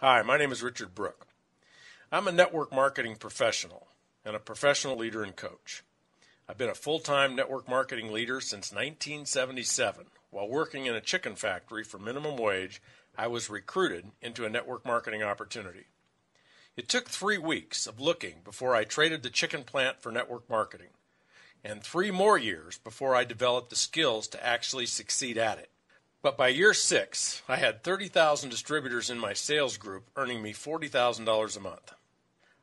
Hi, my name is Richard Brook. I'm a network marketing professional and a professional leader and coach. I've been a full-time network marketing leader since 1977. While working in a chicken factory for minimum wage, I was recruited into a network marketing opportunity. It took 3 weeks of looking before I traded the chicken plant for network marketing, and 3 more years before I developed the skills to actually succeed at it. But by year 6, I had 30,000 distributors in my sales group earning me $40,000 a month.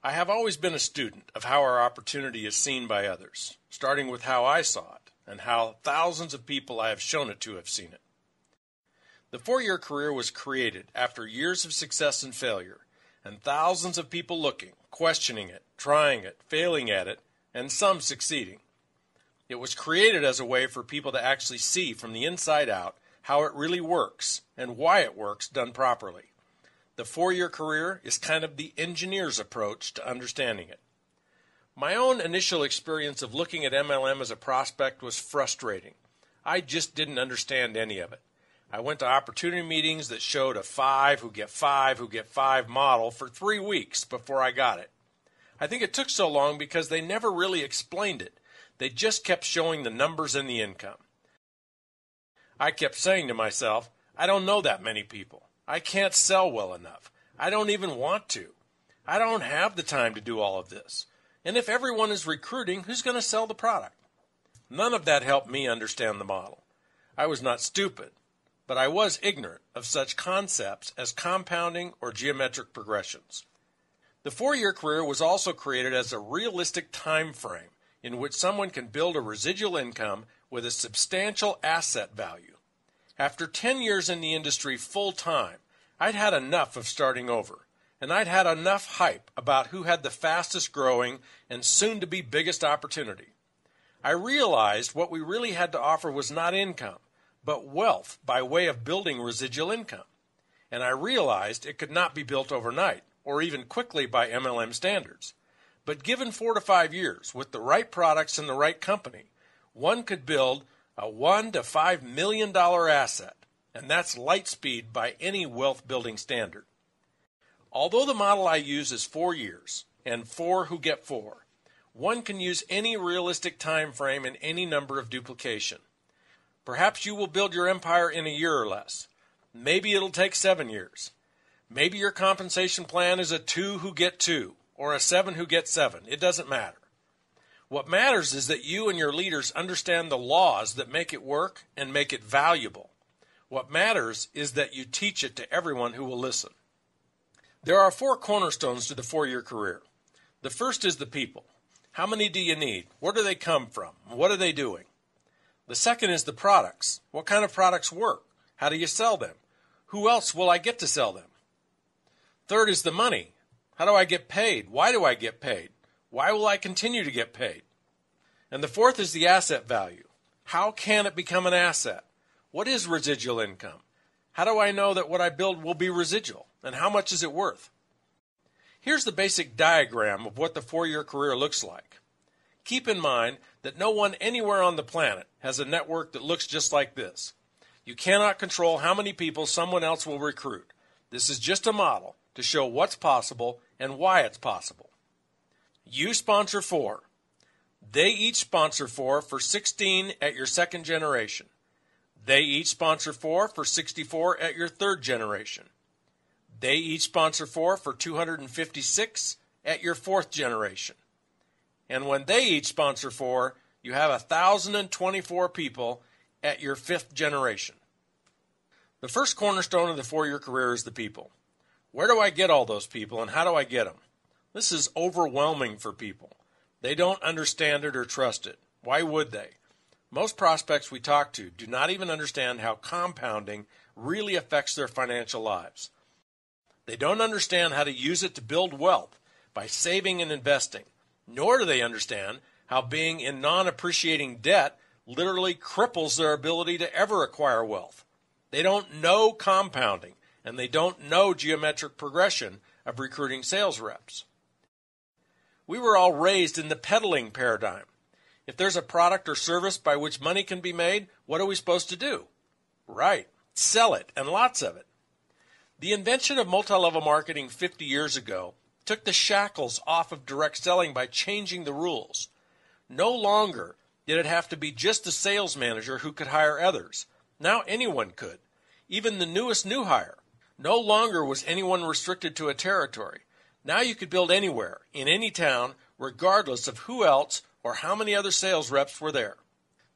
I have always been a student of how our opportunity is seen by others, starting with how I saw it and how thousands of people I have shown it to have seen it. The 4-year career was created after years of success and failure, and thousands of people looking, questioning it, trying it, failing at it, and some succeeding. It was created as a way for people to actually see from the inside out how it really works and why it works done properly. The 4-year career is kind of the engineer's approach to understanding it. My own initial experience of looking at MLM as a prospect was frustrating. I just didn't understand any of it. I went to opportunity meetings that showed a 5 who get 5 model for 3 weeks before I got it. I think it took so long because they never really explained it. They just kept showing the numbers and the income. I kept saying to myself, I don't know that many people. I can't sell well enough. I don't even want to. I don't have the time to do all of this. And if everyone is recruiting, who's going to sell the product? None of that helped me understand the model. I was not stupid, but I was ignorant of such concepts as compounding or geometric progressions. The 4-year career was also created as a realistic time frame in which someone can build a residual income with a substantial asset value. After 10 years in the industry full-time, I'd had enough of starting over, and I'd had enough hype about who had the fastest growing and soon-to-be biggest opportunity. I realized what we really had to offer was not income, but wealth by way of building residual income. And I realized it could not be built overnight, or even quickly by MLM standards. But given 4 to 5 years, with the right products and the right company, one could build a $1 to $5 million asset, and that's light speed by any wealth building standard. Although the model I use is 4 years, and 4 who get 4, one can use any realistic time frame and any number of duplication. Perhaps you will build your empire in a year or less. Maybe it'll take 7 years. Maybe your compensation plan is a 2 who get 2, or a 7 who get 7. It doesn't matter. What matters is that you and your leaders understand the laws that make it work and make it valuable. What matters is that you teach it to everyone who will listen. There are 4 cornerstones to the 4-year career. The first is the people. How many do you need? Where do they come from? What are they doing? The second is the products. What kind of products work? How do you sell them? Who else will I get to sell them? Third is the money. How do I get paid? Why do I get paid? Why will I continue to get paid? And the fourth is the asset value. How can it become an asset? What is residual income? How do I know that what I build will be residual? And how much is it worth? Here's the basic diagram of what the 4-year career looks like. Keep in mind that no one anywhere on the planet has a network that looks just like this. You cannot control how many people someone else will recruit. This is just a model to show what's possible and why it's possible. You sponsor 4. They each sponsor 4 for 16 at your 2nd generation. They each sponsor 4 for 64 at your 3rd generation. They each sponsor 4 for 256 at your 4th generation. And when they each sponsor 4, you have 1,024 people at your 5th generation. The first cornerstone of the 4-year career is the people. Where do I get all those people, and how do I get them? This is overwhelming for people. They don't understand it or trust it. Why would they? Most prospects we talk to do not even understand how compounding really affects their financial lives. They don't understand how to use it to build wealth by saving and investing, nor do they understand how being in non-appreciating debt literally cripples their ability to ever acquire wealth. They don't know compounding, and they don't know geometric progression of recruiting sales reps. We were all raised in the peddling paradigm. If there's a product or service by which money can be made, what are we supposed to do? Right, sell it, and lots of it. The invention of multi-level marketing 50 years ago took the shackles off of direct selling by changing the rules. No longer did it have to be just the sales manager who could hire others. Now anyone could, even the newest new hire. No longer was anyone restricted to a territory. Now you could build anywhere, in any town, regardless of who else or how many other sales reps were there.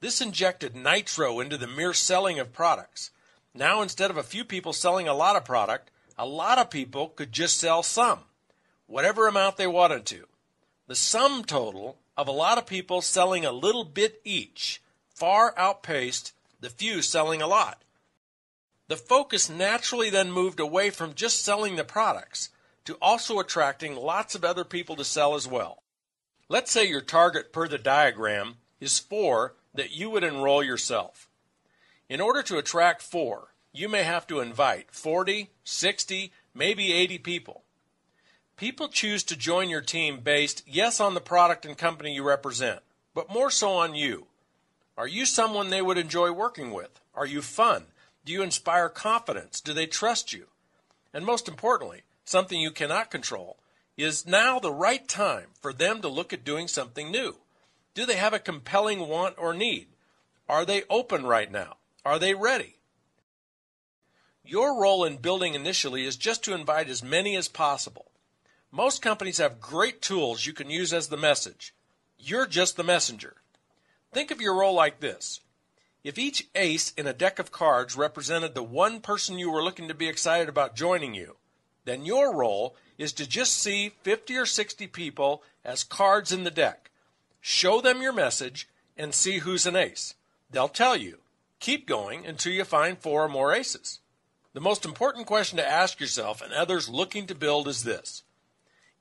This injected nitro into the mere selling of products. Now instead of a few people selling a lot of product, a lot of people could just sell some, whatever amount they wanted to. The sum total of a lot of people selling a little bit each far outpaced the few selling a lot. The focus naturally then moved away from just selling the products to also attracting lots of other people to sell as well. Let's say your target per the diagram is 4 that you would enroll yourself. In order to attract 4, you may have to invite 40, 60, maybe 80 people. People choose to join your team based, yes, on the product and company you represent, but more so on you. Are you someone they would enjoy working with? Are you fun? Do you inspire confidence? Do they trust you? And most importantly, something you cannot control, is now the right time for them to look at doing something new? Do they have a compelling want or need? Are they open right now? Are they ready? Your role in building initially is just to invite as many as possible. Most companies have great tools you can use as the message. You're just the messenger. Think of your role like this. If each ace in a deck of cards represented the one person you were looking to be excited about joining you, then your role is to just see 50 or 60 people as cards in the deck. Show them your message and see who's an ace. They'll tell you. Keep going until you find 4 or more aces. The most important question to ask yourself and others looking to build is this.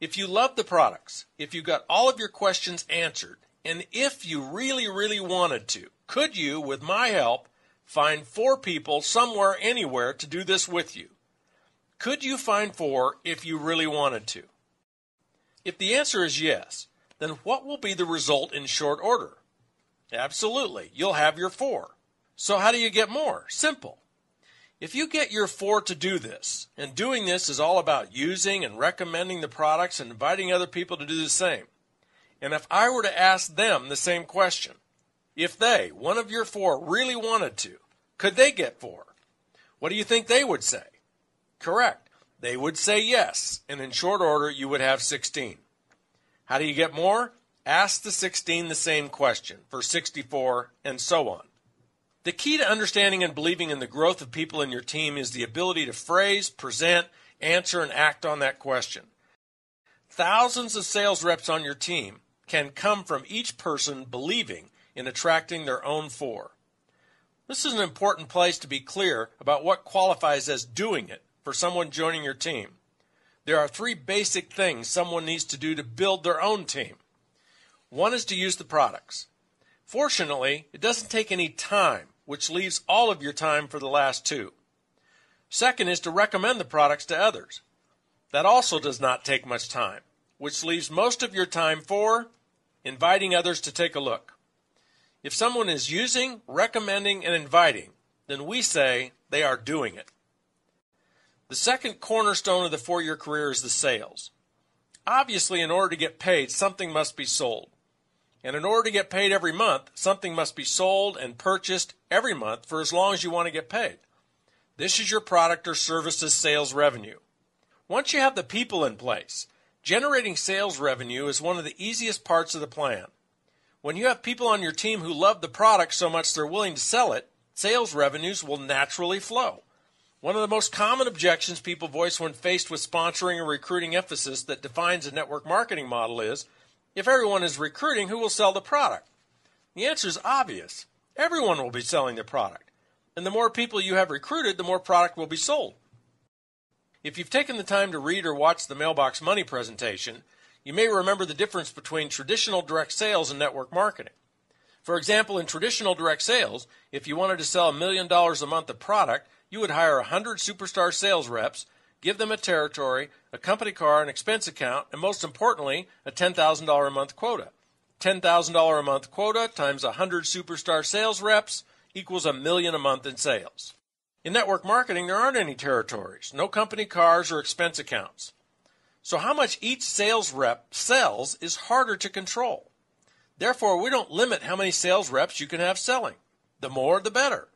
If you love the products, if you got all of your questions answered, and if you really, really wanted to, could you, with my help, find 4 people somewhere, anywhere to do this with you? Could you find 4 if you really wanted to? If the answer is yes, then what will be the result in short order? Absolutely, you'll have your 4. So how do you get more? Simple. If you get your 4 to do this, and doing this is all about using and recommending the products and inviting other people to do the same, and if I were to ask them the same question, if they, one of your 4, really wanted to, could they get 4? What do you think they would say? Correct. They would say yes, and in short order you would have 16. How do you get more? Ask the 16 the same question for 64, and so on. The key to understanding and believing in the growth of people in your team is the ability to phrase, present, answer, and act on that question. Thousands of sales reps on your team can come from each person believing in attracting their own 4. This is an important place to be clear about what qualifies as doing it for someone joining your team. There are 3 basic things someone needs to do to build their own team. One is to use the products. Fortunately, it doesn't take any time, which leaves all of your time for the last 2. Second is to recommend the products to others. That also does not take much time, which leaves most of your time for inviting others to take a look. If someone is using, recommending, and inviting, then we say they are doing it. The second cornerstone of the 4-year career is the sales. Obviously, in order to get paid, something must be sold. And in order to get paid every month, something must be sold and purchased every month for as long as you want to get paid. This is your product or services sales revenue. Once you have the people in place, generating sales revenue is one of the easiest parts of the plan. When you have people on your team who love the product so much they're willing to sell it, sales revenues will naturally flow. One of the most common objections people voice when faced with sponsoring or recruiting emphasis that defines a network marketing model is, if everyone is recruiting, who will sell the product? The answer is obvious. Everyone will be selling the product. And the more people you have recruited, the more product will be sold. If you've taken the time to read or watch the Mailbox Money presentation, you may remember the difference between traditional direct sales and network marketing. For example, in traditional direct sales, if you wanted to sell $1 million a month of product, you would hire 100 superstar sales reps, give them a territory, a company car, an expense account, and most importantly, a $10,000 a month quota. $10,000 a month quota times 100 superstar sales reps equals $1 million a month in sales. In network marketing, there aren't any territories, no company cars or expense accounts. So how much each sales rep sells is harder to control. Therefore, we don't limit how many sales reps you can have selling. The more, the better.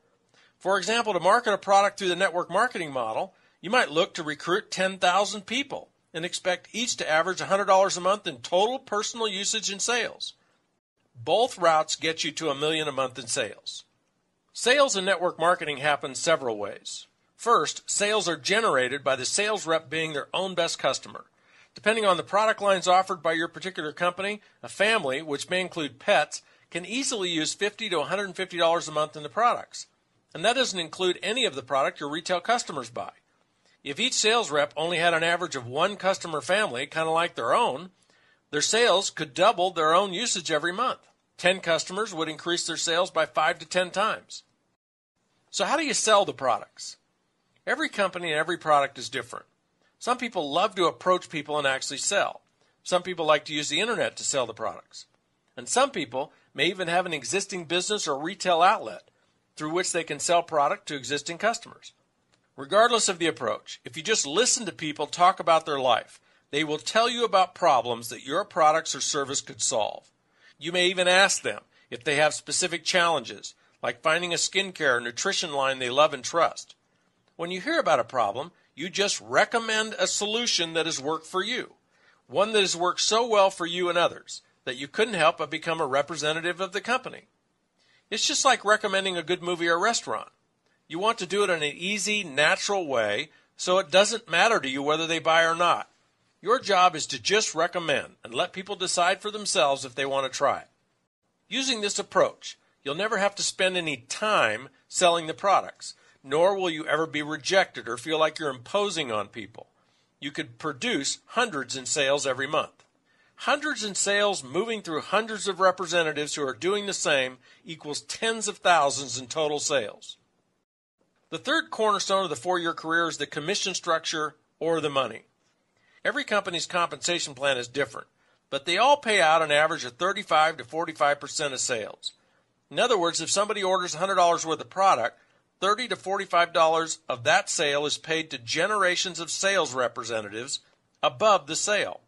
For example, to market a product through the network marketing model, you might look to recruit 10,000 people and expect each to average $100 a month in total personal usage and sales. Both routes get you to $1 million a month in sales. Sales in network marketing happen several ways. First, sales are generated by the sales rep being their own best customer. Depending on the product lines offered by your particular company, a family, which may include pets, can easily use $50 to $150 a month in the products. And that doesn't include any of the product your retail customers buy. If each sales rep only had an average of one customer family, kind of like their own, their sales could double their own usage every month. 10 customers would increase their sales by 5 to 10 times. So how do you sell the products? Every company and every product is different. Some people love to approach people and actually sell. Some people like to use the internet to sell the products. And some people may even have an existing business or retail outlet through which they can sell product to existing customers. Regardless of the approach, if you just listen to people talk about their life, they will tell you about problems that your products or service could solve. You may even ask them if they have specific challenges, like finding a skincare or nutrition line they love and trust. When you hear about a problem, you just recommend a solution that has worked for you, one that has worked so well for you and others that you couldn't help but become a representative of the company. It's just like recommending a good movie or restaurant. You want to do it in an easy, natural way so it doesn't matter to you whether they buy or not. Your job is to just recommend and let people decide for themselves if they want to try it. Using this approach, you'll never have to spend any time selling the products, nor will you ever be rejected or feel like you're imposing on people. You could produce hundreds in sales every month. Hundreds in sales moving through hundreds of representatives who are doing the same equals tens of thousands in total sales. The third cornerstone of the 4-year career is the commission structure or the money. Every company's compensation plan is different, but they all pay out an average of 35 to 45% of sales. In other words, if somebody orders $100 worth of product, $30 to $45 of that sale is paid to generations of sales representatives above the sale.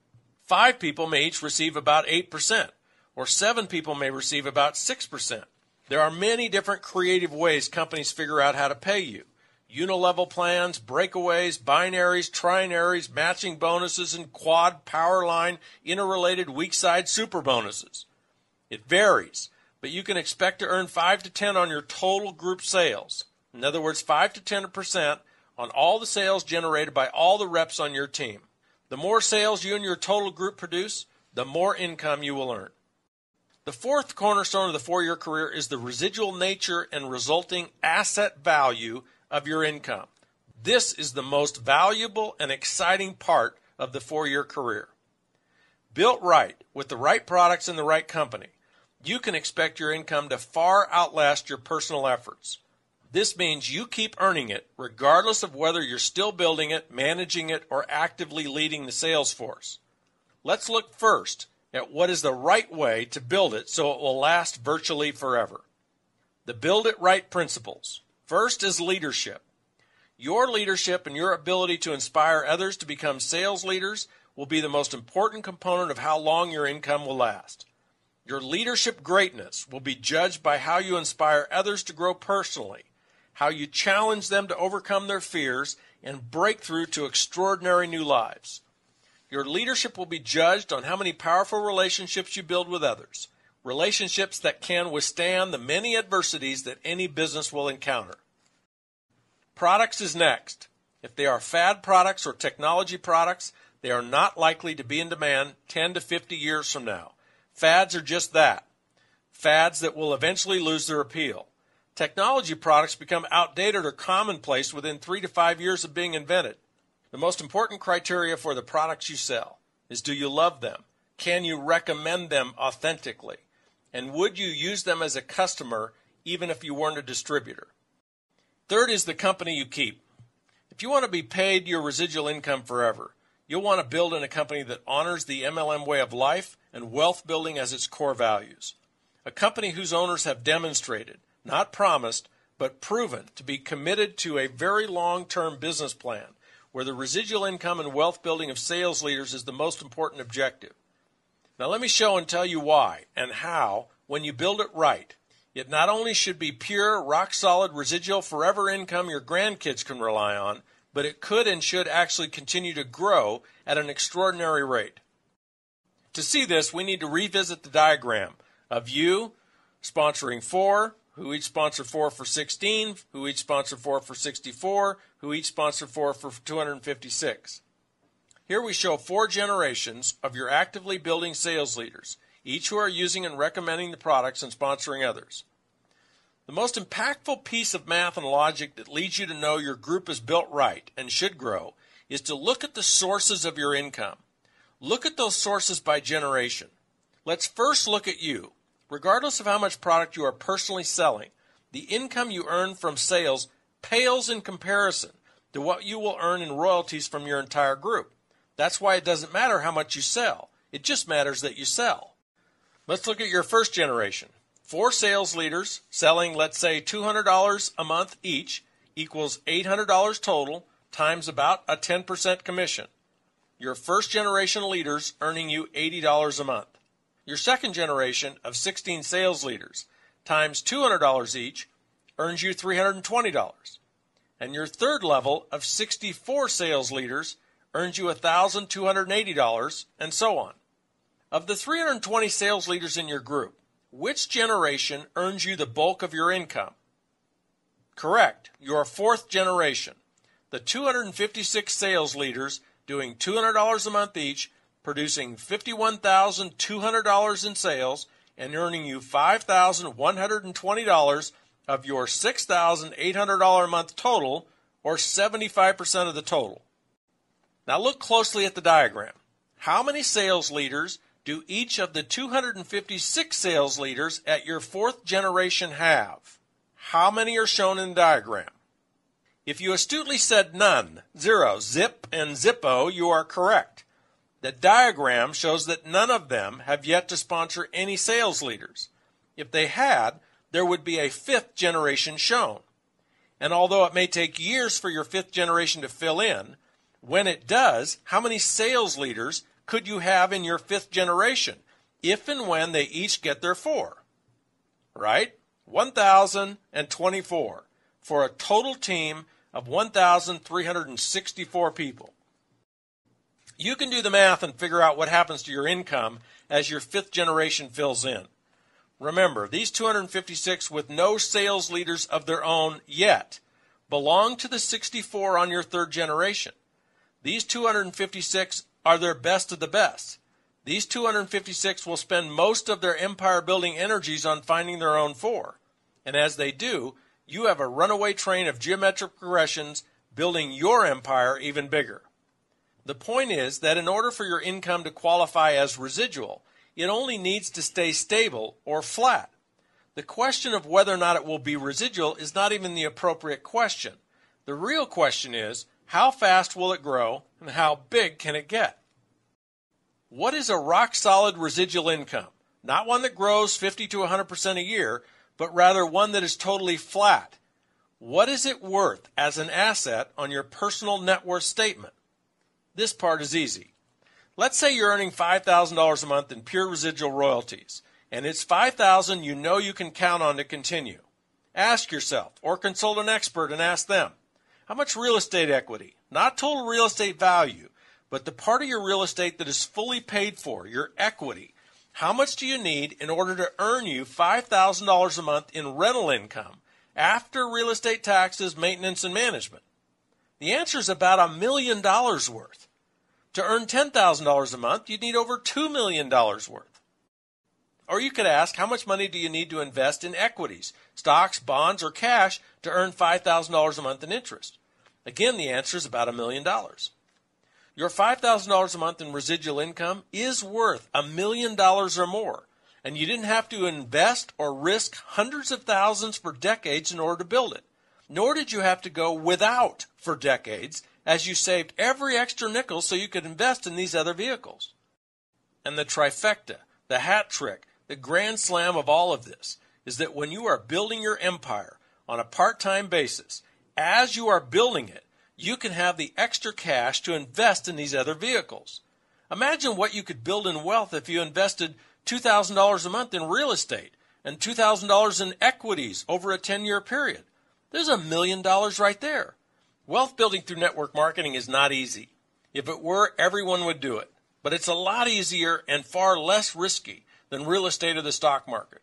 5 people may each receive about 8%, or 7 people may receive about 6%. There are many different creative ways companies figure out how to pay you. Unilevel plans, breakaways, binaries, trinaries, matching bonuses, and quad, power line, interrelated week-side super bonuses. It varies, but you can expect to earn 5 to 10 on your total group sales. In other words, 5 to 10% on all the sales generated by all the reps on your team. The more sales you and your total group produce, the more income you will earn. The fourth cornerstone of the 4-year career is the residual nature and resulting asset value of your income. This is the most valuable and exciting part of the 4-year career. Built right, with the right products and the right company, you can expect your income to far outlast your personal efforts. This means you keep earning it regardless of whether you're still building it, managing it, or actively leading the sales force. Let's look first at what is the right way to build it so it will last virtually forever. The Build It Right principles. First is leadership. Your leadership and your ability to inspire others to become sales leaders will be the most important component of how long your income will last. Your leadership greatness will be judged by how you inspire others to grow personally, how you challenge them to overcome their fears and break through to extraordinary new lives. Your leadership will be judged on how many powerful relationships you build with others, relationships that can withstand the many adversities that any business will encounter. Products is next. If they are fad products or technology products, they are not likely to be in demand 10 to 50 years from now. Fads are just that, fads that will eventually lose their appeal. Technology products become outdated or commonplace within 3 to 5 years of being invented. The most important criteria for the products you sell is, do you love them? Can you recommend them authentically? And would you use them as a customer even if you weren't a distributor? Third is the company you keep. If you want to be paid your residual income forever, you'll want to build in a company that honors the MLM way of life and wealth building as its core values. A company whose owners have demonstrated, not promised, but proven to be committed to a very long-term business plan where the residual income and wealth building of sales leaders is the most important objective. Now let me show and tell you why and how, when you build it right, it not only should be pure, rock-solid, residual, forever income your grandkids can rely on, but it could and should actually continue to grow at an extraordinary rate. To see this, we need to revisit the diagram of you sponsoring 4, who each sponsor 4 for 16, who each sponsor 4 for 64, who each sponsor 4 for 256. Here we show 4 generations of your actively building sales leaders, each who are using and recommending the products and sponsoring others. The most impactful piece of math and logic that leads you to know your group is built right and should grow is to look at the sources of your income. Look at those sources by generation. Let's first look at you. Regardless of how much product you are personally selling, the income you earn from sales pales in comparison to what you will earn in royalties from your entire group. That's why it doesn't matter how much you sell. It just matters that you sell. Let's look at your first generation. 4 sales leaders selling, let's say, $200 a month each equals $800 total times about a 10% commission. Your first generation leaders earning you $80 a month. Your second generation of 16 sales leaders times $200 each earns you $320. And your third level of 64 sales leaders earns you $1,280, and so on. Of the 320 sales leaders in your group, which generation earns you the bulk of your income? Correct, your fourth generation. The 256 sales leaders doing $200 a month each, producing $51,200 in sales, and earning you $5,120 of your $6,800 a month total, or 75% of the total. Now look closely at the diagram. How many sales leaders do each of the 256 sales leaders at your fourth generation have? How many are shown in the diagram? If you astutely said none, 0, zip, and zippo, you are correct. The diagram shows that none of them have yet to sponsor any sales leaders. If they had, there would be a fifth generation shown. And although it may take years for your fifth generation to fill in, when it does, how many sales leaders could you have in your fifth generation, if and when they each get their 4? Right? 1,024, for a total team of 1,364 people. You can do the math and figure out what happens to your income as your fifth generation fills in. Remember, these 256 with no sales leaders of their own yet belong to the 64 on your third generation. These 256 are their best of the best. These 256 will spend most of their empire-building energies on finding their own 4. And as they do, you have a runaway train of geometric progressions building your empire even bigger. The point is that in order for your income to qualify as residual, it only needs to stay stable or flat. The question of whether or not it will be residual is not even the appropriate question. The real question is, how fast will it grow and how big can it get? What is a rock-solid residual income? Not one that grows 50 to 100% a year, but rather one that is totally flat. What is it worth as an asset on your personal net worth statement? This part is easy. Let's say you're earning $5,000 a month in pure residual royalties, and it's $5,000 you know you can count on to continue. Ask yourself, or consult an expert and ask them, how much real estate equity, not total real estate value, but the part of your real estate that is fully paid for, your equity, how much do you need in order to earn you $5,000 a month in rental income after real estate taxes, maintenance, and management? The answer is about $1 million worth. To earn $10,000 a month, you'd need over $2 million worth. Or you could ask, how much money do you need to invest in equities, stocks, bonds, or cash to earn $5,000 a month in interest? Again, the answer is about $1 million. Your $5,000 a month in residual income is worth $1 million or more, and you didn't have to invest or risk hundreds of thousands for decades in order to build it. Nor did you have to go without for decades, as you saved every extra nickel so you could invest in these other vehicles. And the trifecta, the hat trick, the grand slam of all of this is that when you are building your empire, on a part-time basis. As you are building it, you can have the extra cash to invest in these other vehicles. Imagine what you could build in wealth if you invested $2,000 a month in real estate and $2,000 in equities over a 10-year period. There's $1 million right there. Wealth building through network marketing is not easy. If it were, everyone would do it. But it's a lot easier and far less risky than real estate or the stock market.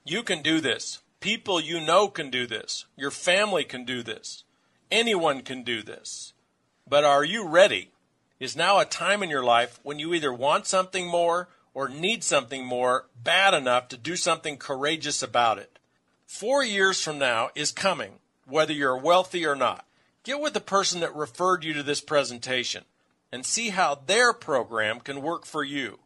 You can do this. People you know can do this. Your family can do this. Anyone can do this. But are you ready? Is now a time in your life when you either want something more or need something more bad enough to do something courageous about it. 4 years from now is coming, whether you're wealthy or not. Get with the person that referred you to this presentation and see how their program can work for you.